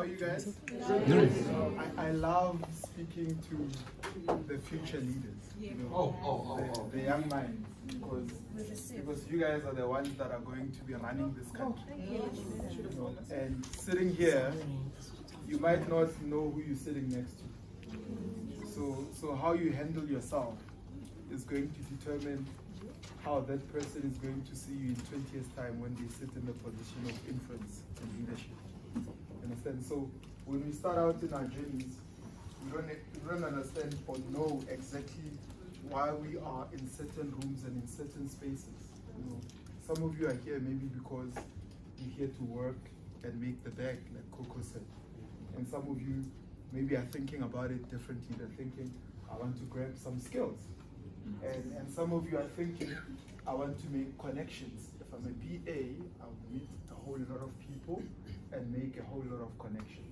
are you guys? I love speaking to the future leaders, you know, the young minds, because you guys are the ones that are going to be running this country. You know, and sitting here, you might not know who you're sitting next to. So how you handle yourself is going to determine how that person is going to see you in 20 years' time when they sit in the position of influence and leadership. Understand? So when we start out in our journeys, we don't understand or know exactly why we are in certain rooms and in certain spaces. You know, some of you are here maybe because you're here to work and make the bag, like Coco said. And some of you maybe are thinking about it differently. They're thinking, I want to grab some skills. And some of you are thinking, I want to make connections. If I'm a BA, I'll meet a whole lot of people and make a whole lot of connections.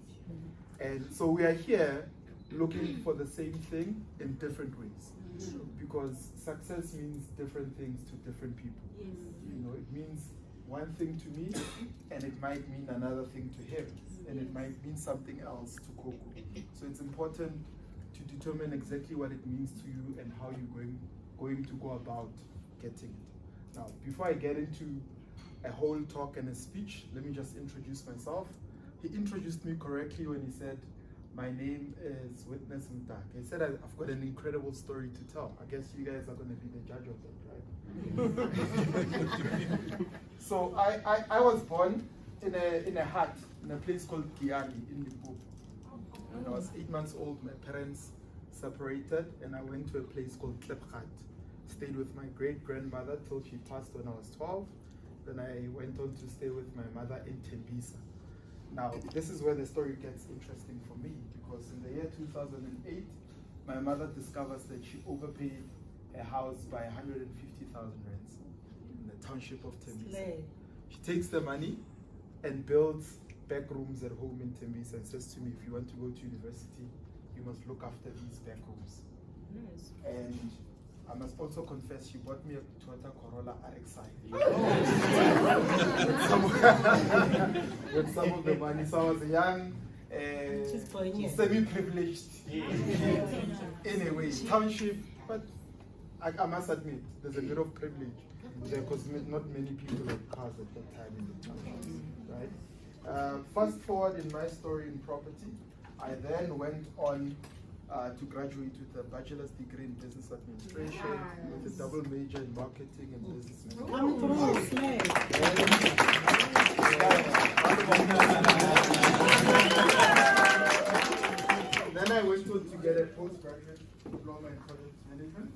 And so we are here looking for the same thing in different ways. Because success means different things to different people. You know, it means one thing to me, and it might mean another thing to him, and it might mean something else to Coco. So it's important to determine exactly what it means to you and how you're going to go about getting it. Now, before I get into a whole talk and a speech, let me just introduce myself. He introduced me correctly when he said, my name is Witness Mtaka. He said, I've got an incredible story to tell. I guess you guys are going to be the judge of that, right? So I was born in a hut in a place called Kiani in Limpopo. When I was 8 months old, my parents separated and I went to a place called Klepgat. Stayed with my great-grandmother till she passed when I was 12. Then I went on to stay with my mother in Tembisa. Now, this is where the story gets interesting for me, because in the year 2008, my mother discovers that she overpaid a house by 150,000 rands in the township of Tembisa. She takes the money and builds back rooms at home in Tembisa and says to me, if you want to go to university, you must look after these back rooms. Nice. And I must also confess, she bought me a Toyota Corolla RXi. With some of the money. So I was a young, semi-privileged anyway, township, but I must admit, there's a bit of privilege there because not many people had cars at that time in the township, right? Fast forward in my story in property, I then went on to graduate with a bachelor's degree in business administration with a double major in marketing and business management. Then I went on to get a postgraduate diploma in project management.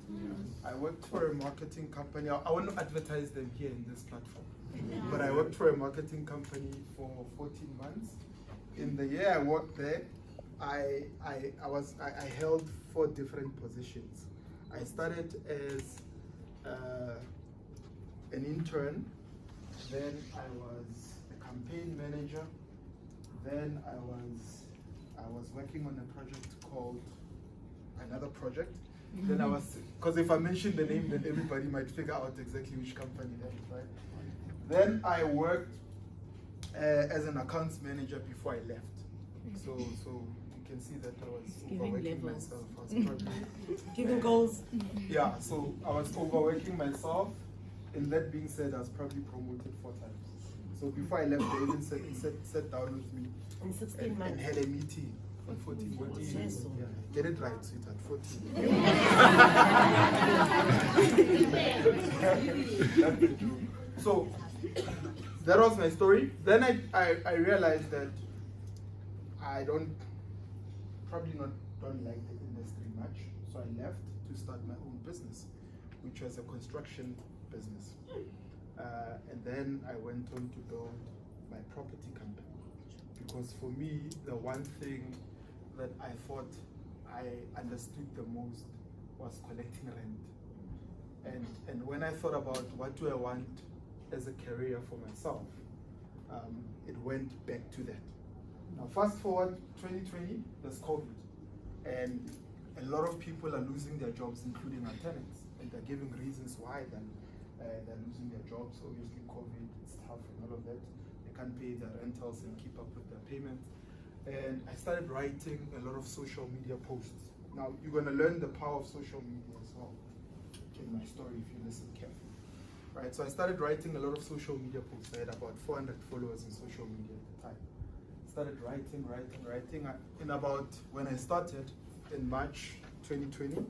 I worked for a marketing company. I won't advertise them here in this platform, but I worked for a marketing company for 14 months. In the year I worked there, I held 4 different positions. I started as an intern, then I was a campaign manager, then I was working on a project called another project. Then I was, because if I mention the name, then everybody might figure out exactly which company that is, right? Then I worked as an accounts manager before I left. So you can see that I was overworking myself. I was probably giving goals. Yeah, so I was overworking myself. And that being said, I was probably promoted 4 times. So before I left, they even sat down with me and had a meeting. 14. Yeah, get it right, sweetheart. 14. So that was my story. Then I realized that I don't like the industry much, so I left to start my own business, which was a construction business. And then I went on to build my property company, because for me, the one thing that I thought I understood the most was collecting rent. And when I thought about what do I want as a career for myself, it went back to that. Now fast forward 2020, there's COVID. And a lot of people are losing their jobs, including our tenants. And they're giving reasons why they're losing their jobs. Obviously COVID, it's tough and all of that. They can't pay their rentals and keep up with their payments. and I started writing a lot of social media posts. Now, you're going to learn the power of social media as well in my story if you listen carefully. Right, so I started writing a lot of social media posts. I had about 400 followers in social media at the time. Started writing. In about, when I started in March 2020,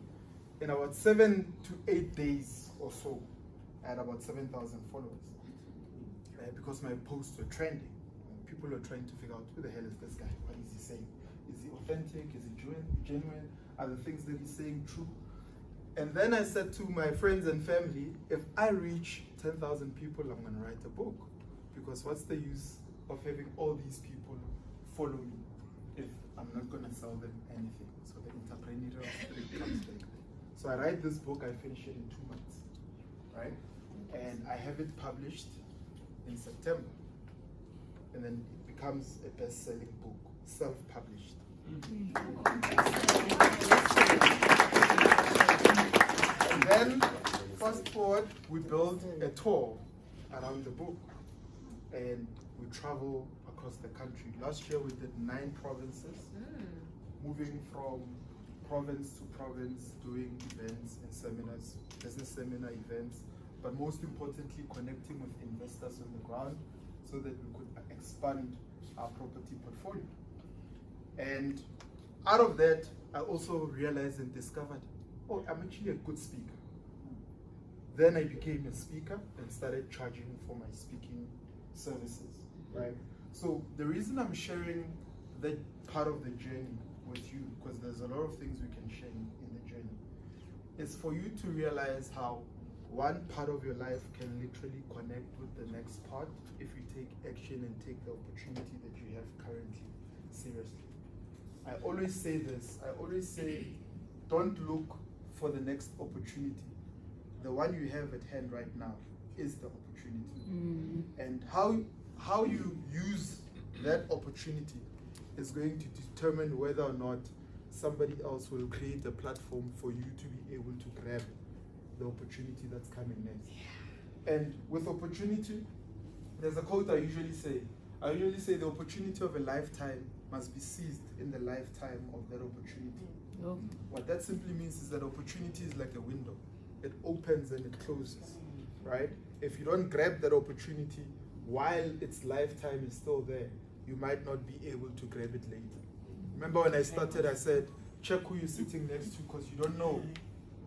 in about 7 to 8 days or so, I had about 7,000 followers. Because my posts were trending. People were trying to figure out, who the hell is this guy? What is he saying? Is he authentic? Is he genuine? Are the things that he's saying true? And then I said to my friends and family, if I reach 10,000 people, I'm going to write a book. Because what's the use of having all these people follow me if I'm not going to sell them anything? So the entrepreneurial spirit comes back. So I write this book, I finish it in 2 months, right? And I have it published in September. And then it becomes a best-selling book, self-published. And then, fast forward, we build a tour around the book. And we travel across the country. Last year we did 9 provinces, moving from province to province, doing events and seminars, business seminar events, but most importantly, connecting with investors on the ground so that we could expand our property portfolio. And out of that, I also realized and discovered, oh, I'm actually a good speaker. Then I became a speaker and started charging for my speaking services, right? So the reason I'm sharing that part of the journey with you, because there's a lot of things we can share in the journey, is for you to realize how one part of your life can literally connect with the next part if you take action and take the opportunity that you have currently seriously. I always say this, don't look for the next opportunity. The one you have at hand right now is the opportunity. And how you use that opportunity is going to determine whether or not somebody else will create a platform for you to be able to grab the opportunity that's coming next. And with opportunity, there's a quote I usually say. I usually say the opportunity of a lifetime must be seized in the lifetime of that opportunity. What that simply means is that opportunity is like a window. It opens and it closes, right? If you don't grab that opportunity while its lifetime is still there, you might not be able to grab it later. Remember when I started, I said, check who you're sitting next to because you don't know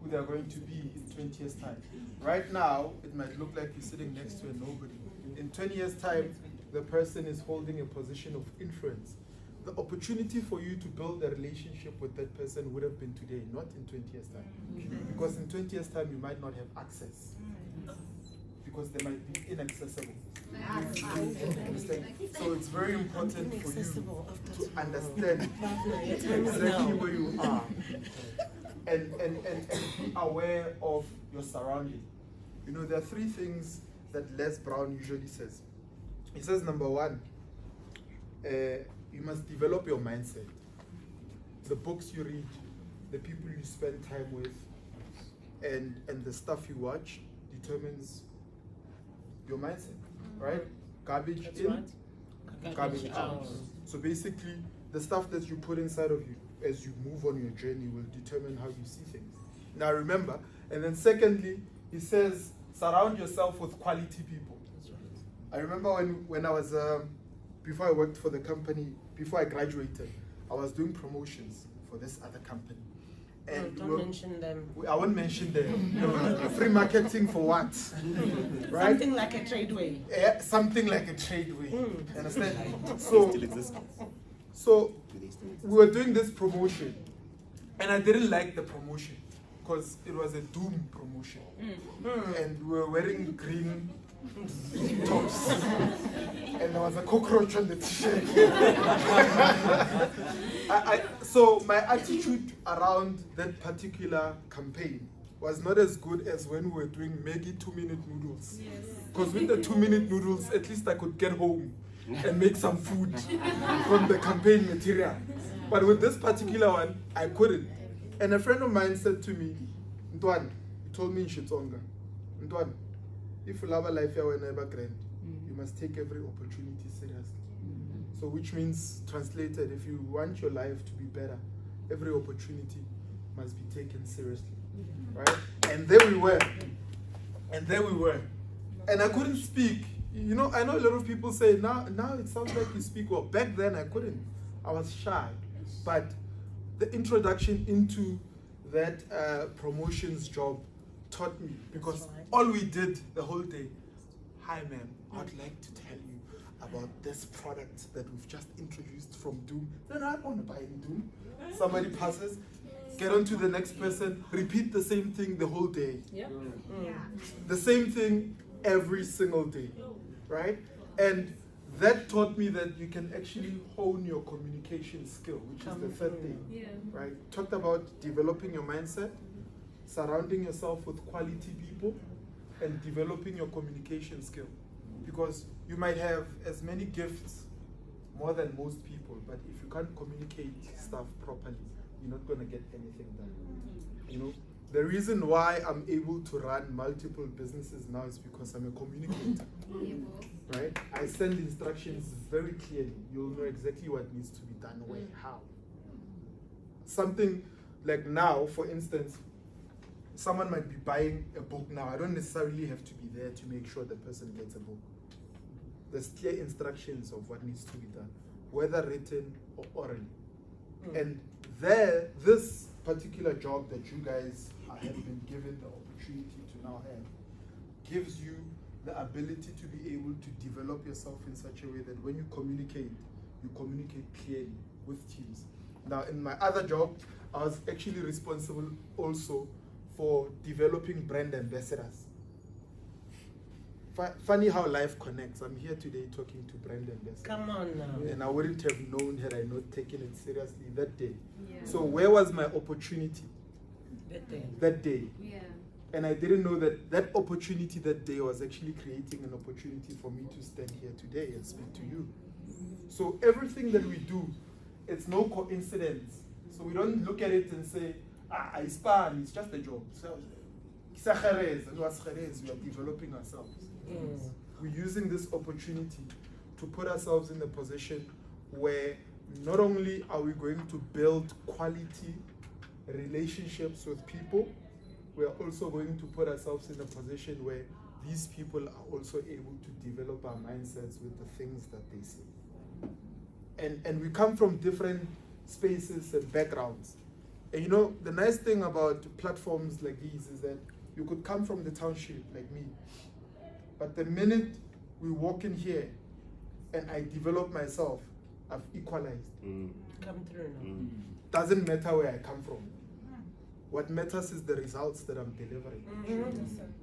who they're going to be in 20 years' time. Right now, it might look like you're sitting next to a nobody. In 20 years' time, the person is holding a position of influence. The opportunity for you to build a relationship with that person would have been today, not in 20 years' time. Because in 20 years' time, you might not have access. Because they might be inaccessible. Understand? So it's very important for you to understand exactly where you are and be aware of your surroundings. You know, there are 3 things that Les Brown usually says. He says, number 1, you must develop your mindset. The books you read, the people you spend time with, and the stuff you watch determines your mindset, right? Garbage in, right. Garbage out. So basically, the stuff that you put inside of you as you move on your journey will determine how you see things. Now remember, and then secondly, he says, surround yourself with quality people. I remember when I was, before I worked for the company, before I graduated, I was doing promotions for this other company. And don't mention them. I won't mention them. Free marketing for what? Right? Something like a tradeway. Yeah, something like a tradeway. Understand? So we were doing this promotion, and I didn't like the promotion because it was a doom promotion, and we were wearing green tops, and there was a cockroach on the t-shirt. So my attitude around that particular campaign was not as good as when we were doing Maggie 2-minute noodles. Because with the 2-minute noodles, at least I could get home and make some food from the campaign material. But with this particular one, I couldn't. And a friend of mine said to me, Ntwan, he told me in Xitsonga, Ntwan, if you love a life you are never grand, you must take every opportunity seriously. So which means, translated, if you want your life to be better, every opportunity must be taken seriously, right? And there we were. And I couldn't speak. You know, I know a lot of people say, now it sounds like you speak well. Back then I couldn't. I was shy. But the introduction into that promotions job taught me, because all we did the whole day, hi ma'am, I'd like to tell you about this product that we've just introduced from Doom. Then I want to buy in Doom. Somebody passes, get on to the next person, repeat the same thing the whole day. Yeah. The same thing every single day, right? And that taught me that you can actually hone your communication skill, which is the third thing, right? Talked about developing your mindset, surrounding yourself with quality people, and developing your communication skill. Because you might have as many gifts, more than most people, but if you can't communicate stuff properly, you're not going to get anything done. You know, the reason why I'm able to run multiple businesses now is because I'm a communicator, right? I send instructions very clearly. You'll know exactly what needs to be done, where, how. Something like now, for instance, someone might be buying a book now. I don't necessarily have to be there to make sure the person gets a book. There's clear instructions of what needs to be done, whether written or orally. And this particular job that you guys have been given the opportunity to now have gives you the ability to be able to develop yourself in such a way that when you communicate clearly with teams. Now, in my other job, I was actually responsible also for developing brand ambassadors. Funny how life connects. I'm here today talking to brand ambassadors. Come on now. And I wouldn't have known had I not taken it seriously that day. So where was my opportunity? That day. And I didn't know that that opportunity that day was actually creating an opportunity for me to stand here today and speak to you. So everything that we do, it's no coincidence. So we don't look at it and say, I span, it's just a job. So we are developing ourselves. We're using this opportunity to put ourselves in a position where not only are we going to build quality relationships with people, we are also going to put ourselves in a position where these people are also able to develop our mindsets with the things that they say. And we come from different spaces and backgrounds. And you know, the nice thing about platforms like these is that you could come from the township like me, but the minute we walk in here and I develop myself, I've equalized. Come through now. Doesn't matter where I come from. What matters is the results that I'm delivering.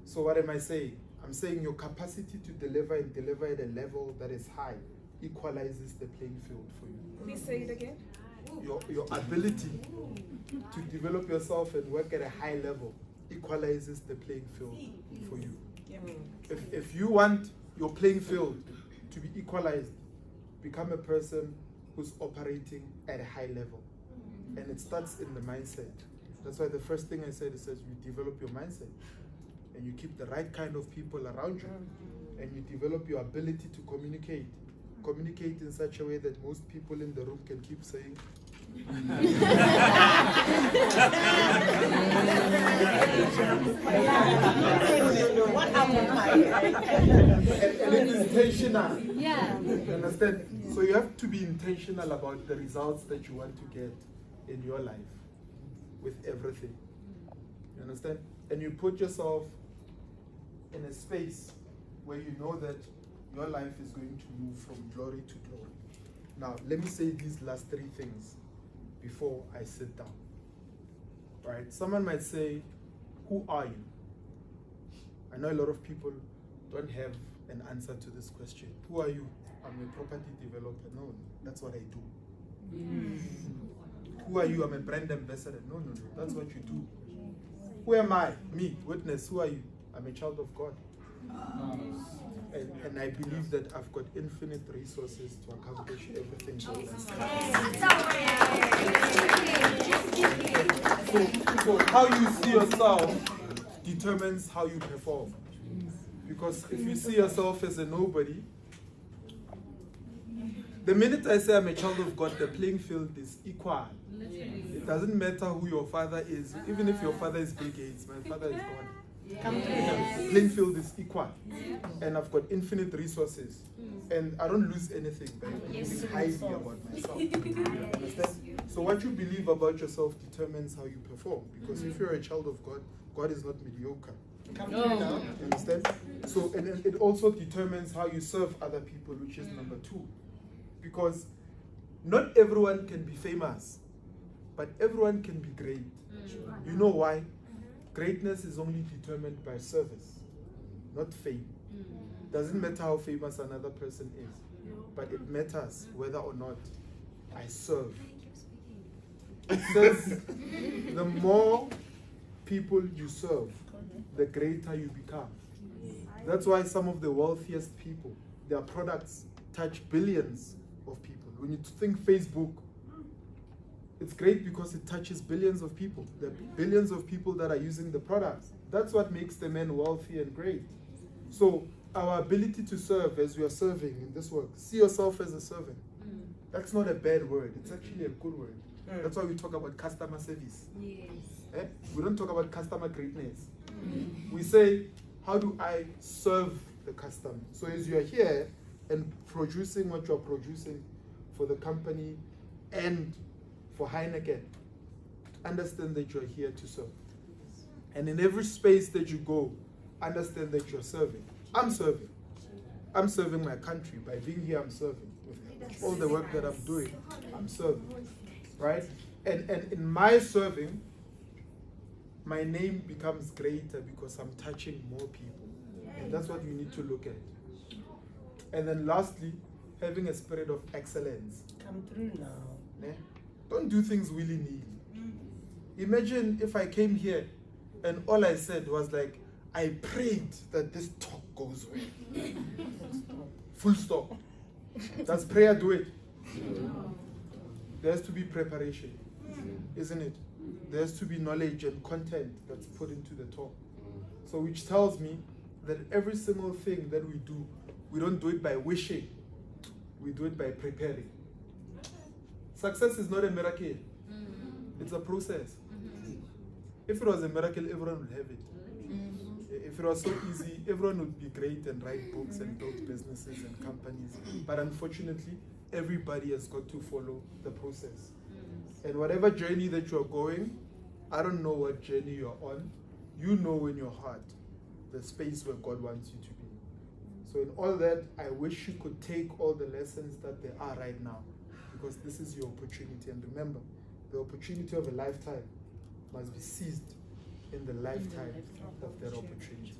So what am I saying? I'm saying your capacity to deliver and deliver at a level that is high equalizes the playing field for you. Please say it again. Your ability to develop yourself and work at a high level equalizes the playing field for you. If you want your playing field to be equalized, become a person who's operating at a high level. And it starts in the mindset. That's why the first thing I said is that you develop your mindset and you keep the right kind of people around you and you develop your ability to communicate. Communicate in such a way that most people in the room can keep saying. And it is intentional. You understand? So you have to be intentional about the results that you want to get in your life with everything. You understand? And you put yourself in a space where you know that your life is going to move from glory to glory. Now, let me say these last three things before I sit down. Right? Someone might say, who are you? I know a lot of people don't have an answer to this question. Who are you? I'm a property developer. No, that's what I do. Who are you? I'm a brand ambassador. No, that's what you do. Who am I? Me, witness. Who are you? I'm a child of God. And I believe that I've got infinite resources to accomplish everything So how you see yourself determines how you perform. Because if you see yourself as a nobody, The minute I say I'm a child of God, the playing field is equal. It doesn't matter who your father is. Even if your father is Bill Gates, my father is God. The playing field is equal. And I've got infinite resources. And I don't lose anything by thinking highly about myself. Understand? So what you believe about yourself determines how you perform. Because if you're a child of God, God is not mediocre. Understand? So, and it also determines how you serve other people, which is number 2. Because not everyone can be famous, but everyone can be great. You know why? Greatness is only determined by service, not fame. Doesn't matter how famous another person is, but it matters whether or not I serve. It says the more people you serve, the greater you become. That's why some of the wealthiest people, their products touch billions of people. When you think Facebook, it's great because it touches billions of people. There are billions of people that are using the products. That's what makes the man wealthy and great. So our ability to serve as we are serving in this work, see yourself as a servant. That's not a bad word. It's actually a good word. That's why we talk about customer service. Eh? We don't talk about customer greatness. We say, how do I serve the customer? So as you are here and producing what you are producing for the company and for Heineken, understand that you are here to serve. And in every space that you go, understand that you're serving. I'm serving. I'm serving my country. By being here, I'm serving. With all the work that I'm doing, I'm serving. Right? And in my serving, my name becomes greater because I'm touching more people. And that's what you need to look at. And then lastly, having a spirit of excellence. Come through now. Eh? Don't do things willy-nilly. Imagine if I came here and all I said was like, I prayed that this talk goes well. Full stop. Does prayer do it? There has to be preparation, isn't it? There has to be knowledge and content that's put into the talk. So which tells me that every single thing that we do, we don't do it by wishing. We do it by preparing. Success is not a miracle. It's a process. If it was a miracle, everyone would have it. If it was so easy, everyone would be great and write books and build businesses and companies. But unfortunately, everybody has got to follow the process. And whatever journey that you're going, I don't know what journey you're on. You know in your heart the space where God wants you to be. So in all that, I wish you could take all the lessons that there are right now, because this is your opportunity. And remember, the opportunity of a lifetime must be seized in the lifetime of that opportunity.